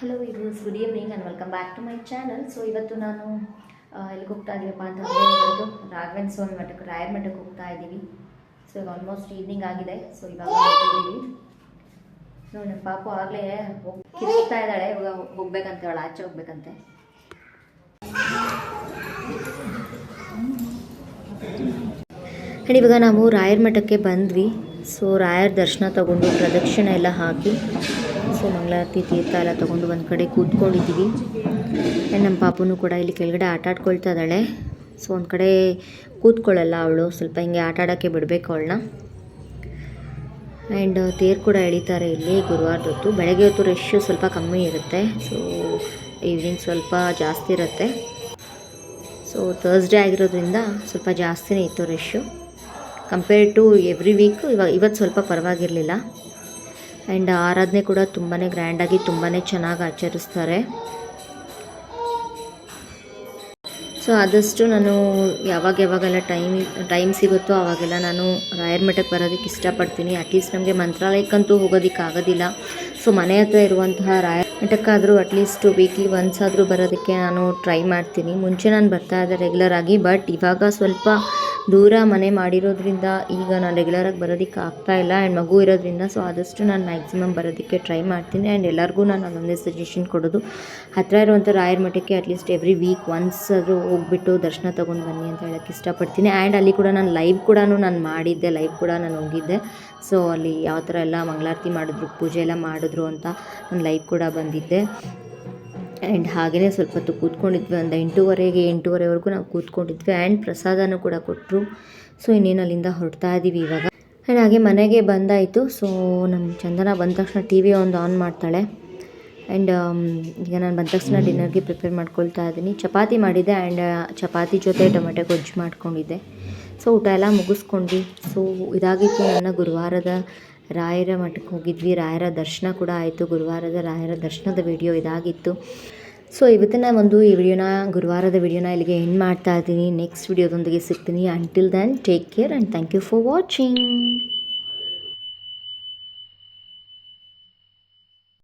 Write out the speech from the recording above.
Hello ಇವ್ಸ್ good evening and welcome back to my channel. So ಇವತ್ತು ನಾನು ಎಲ್ಲಿಗೆ ಹೋಗ್ತಾ ಇದ್ದೀವಪ್ಪ ಅಂತಂದರೆ ಇವತ್ತು ರಾಘವೇಂದ್ರ ಸ್ವಾಮಿ ಮಠಕ್ಕೆ ರಾಯರ ಮಠಕ್ಕೆ ಹೋಗ್ತಾ ಇದ್ದೀವಿ. ಸೊ ಈಗ ಆಲ್ಮೋಸ್ಟ್ ಈವ್ನಿಂಗ್ ಆಗಿದೆ. ಸೊ ಇವಾಗ ಹೋಗ್ತಿದ್ದೀವಿ. ನೋಡಿ ನಮ್ಮ ಪಾಪು ಆಗಲೇ ಕಿರ್ತಾ ಇದ್ದಾಳೆ. ಇವಾಗ ಹೋಗ್ಬೇಕಂತ ಅವಳು ಆಚೆ ಹೋಗ್ಬೇಕಂತೆ. ಇವಾಗ ನಾವು ರಾಯರ ಮಠಕ್ಕೆ ಬಂದ್ವಿ. ಸೊ ರಾಯರ ದರ್ಶನ ತಗೊಂಡು ಪ್ರದಕ್ಷಿಣೆ ಎಲ್ಲ ಹಾಕಿ ಸೊ ಮಂಗಳಾರತಿ ತೀರ್ಥ ಎಲ್ಲ ತೊಗೊಂಡು ಒಂದು ಕಡೆ ಕೂತ್ಕೊಂಡಿದ್ದೀವಿ. ಆ್ಯಂಡ್ ನಮ್ಮ ಪಾಪುನೂ ಕೂಡ ಇಲ್ಲಿ ಕೆಳಗಡೆ ಆಟ ಆಡ್ಕೊಳ್ತಾ ಇದ್ದಾಳೆ. ಸೊ ಒಂದು ಕಡೆ ಕೂತ್ಕೊಳ್ಳಲ್ಲ ಅವಳು, ಸ್ವಲ್ಪ ಹಿಂಗೆ ಆಟ ಆಡೋಕ್ಕೆ ಬಿಡಬೇಕು ಅವಳನ್ನ. ಆ್ಯಂಡ್ ತೇರು ಕೂಡ ಎಳಿತಾರೆ ಇಲ್ಲಿ ಗುರುವಾರದೊತ್ತು. ಬೆಳಗ್ಗೆ ಹೊತ್ತು ರಶ್ಶು ಸ್ವಲ್ಪ ಕಮ್ಮಿ ಇರುತ್ತೆ. ಸೊ ಈವ್ನಿಂಗ್ ಸ್ವಲ್ಪ ಜಾಸ್ತಿ ಇರುತ್ತೆ. ಸೊ ಥರ್ಸ್ಡೇ ಆಗಿರೋದ್ರಿಂದ ಸ್ವಲ್ಪ ಜಾಸ್ತಿನೇ ಇತ್ತು rush compare to every week. ಇವತ್ತು ಸ್ವಲ್ಪ ಪರವಾಗಿರಲಿಲ್ಲ. ಆ್ಯಂಡ್ ಆರಾಧನೆ ಕೂಡ ತುಂಬಾ ಗ್ರ್ಯಾಂಡಾಗಿ ತುಂಬಾ ಚೆನ್ನಾಗಿ ಆಚರಿಸ್ತಾರೆ. ಸೊ ಆದಷ್ಟು ನಾನು ಯಾವಾಗೆಲ್ಲ ಟೈಮ್ ಸಿಗುತ್ತೋ ಆವಾಗೆಲ್ಲ ನಾನು ರಾಯರ ಮಠಕ್ಕೆ ಬರೋದಕ್ಕೆ ಇಷ್ಟಪಡ್ತೀನಿ. ಅಟ್ಲೀಸ್ಟ್ ನಮಗೆ ಮಂತ್ರಾಲಯಕ್ಕಂತೂ ಹೋಗೋದಕ್ಕೆ ಆಗೋದಿಲ್ಲ. ಸೊ ಮನೆ ಹತ್ರ ಇರುವಂತಹ ರಾಯರ ಮಠಕ್ಕಾದರೂ ಅಟ್ಲೀಸ್ಟ್ ವೀಕ್ಲಿ ಒನ್ಸ್ ಆದರೂ ಬರೋದಕ್ಕೆ ನಾನು ಟ್ರೈ ಮಾಡ್ತೀನಿ. ಮುಂಚೆ ನಾನು ಬರ್ತಾಯಿದ್ದೆ ರೆಗ್ಯುಲರ್ ಆಗಿ, ಬಟ್ ಇವಾಗ ಸ್ವಲ್ಪ ದೂರ ಮನೆ ಮಾಡಿರೋದ್ರಿಂದ ಈಗ ನಾನು ರೆಗ್ಯುಲರಾಗಿ ಬರೋದಕ್ಕೆ ಆಗ್ತಾಯಿಲ್ಲ. ಆ್ಯಂಡ್ ಮಗು ಇರೋದ್ರಿಂದ ಸೊ ಆದಷ್ಟು ನಾನು ಮ್ಯಾಕ್ಸಿಮಮ್ ಬರೋದಕ್ಕೆ ಟ್ರೈ ಮಾಡ್ತೀನಿ. ಆ್ಯಂಡ್ ಎಲ್ಲರಿಗೂ ನಾನು ಅದೊಂದೇ ಸಜೆಷನ್ ಕೊಡೋದು, ಹತ್ತಿರ ಇರುವಂಥ ರಾಯರ ಮಠಕ್ಕೆ ಅಟ್ಲೀಸ್ಟ್ ಎವ್ರಿ ವೀಕ್ ಒನ್ಸ್ ಆದರೂ ಹೋಗ್ಬಿಟ್ಟು ದರ್ಶನ ತೊಗೊಂಡು ಬನ್ನಿ ಅಂತ ಹೇಳೋಕ್ಕೆ ಇಷ್ಟಪಡ್ತೀನಿ. ಆ್ಯಂಡ್ ಅಲ್ಲಿ ಕೂಡ ನಾನು ಲೈವ್ ಕೂಡ ನಾನು ಹೋಗಿದ್ದೆ. ಸೊ ಅಲ್ಲಿ ಯಾವ ಥರ ಎಲ್ಲ ಮಂಗಳಾರತಿ ಮಾಡಿದ್ರು, ಪೂಜೆ ಎಲ್ಲ ಮಾಡಿದ್ರು ಅಂತ ನಾನು ಲೈವ್ ಕೂಡ ಬಂದಿದ್ದೆ. ಆ್ಯಂಡ್ ಹಾಗೆಯೇ ಸ್ವಲ್ಪ ಹೊತ್ತು ಕೂತ್ಕೊಂಡಿದ್ವಿ. ಒಂದು 8:30ವರೆಗೂ ನಾವು ಕೂತ್ಕೊಂಡಿದ್ವಿ. ಆ್ಯಂಡ್ ಪ್ರಸಾದನೂ ಕೂಡ ಕೊಟ್ಟರು. ಸೊ ಇನ್ನೇನು ಅಲ್ಲಿಂದ ಹೊರಡ್ತಾ ಇದ್ದೀವಿ ಇವಾಗ. ಆ್ಯಂಡ್ ಹಾಗೆ ಮನೆಗೆ ಬಂದಾಯಿತು. ಸೊ ನಮ್ಮ ಚಂದನ ಬಂದ ತಕ್ಷಣ ಟಿ ವಿ ಒಂದು ಆನ್ ಮಾಡ್ತಾಳೆ. ಆ್ಯಂಡ್ ಈಗ ನಾನು ಬಂದ ತಕ್ಷಣ ಡಿನ್ನರ್ಗೆ ಪ್ರಿಪೇರ್ ಮಾಡ್ಕೊಳ್ತಾ ಇದ್ದೀನಿ. ಚಪಾತಿ ಮಾಡಿದ್ದೆ ಆ್ಯಂಡ್ ಚಪಾತಿ ಜೊತೆ ಟೊಮೆಟೊ ಗೊಜ್ಜು ಮಾಡ್ಕೊಂಡಿದ್ದೆ. ಸೊ ಊಟ ಎಲ್ಲ ಮುಗಿಸ್ಕೊಂಡು ಸೊ ಇದಾಗಿತ್ತು ನನ್ನ ಗುರುವಾರದ ರಾಯರ ಮಠಕ್ಕೆ ಹೋಗಿದ್ವಿ. ರಾಯರ ದರ್ಶನ ಕೂಡ ಆಯಿತು. ಗುರುವಾರದ ರಾಯರ ದರ್ಶನದ ವಿಡಿಯೋ ಇದಾಗಿತ್ತು. ಸೊ ಇವತ್ತಿನ ಗುರುವಾರದ ವಿಡಿಯೋನ ಇಲ್ಲಿಗೆ ಎಂಡ್ ಮಾಡ್ತಾ ಇದ್ದೀನಿ. ನೆಕ್ಸ್ಟ್ ವಿಡಿಯೋದೊಂದಿಗೆ ಸಿಗ್ತೀನಿ. Until then take care and thank you for watching.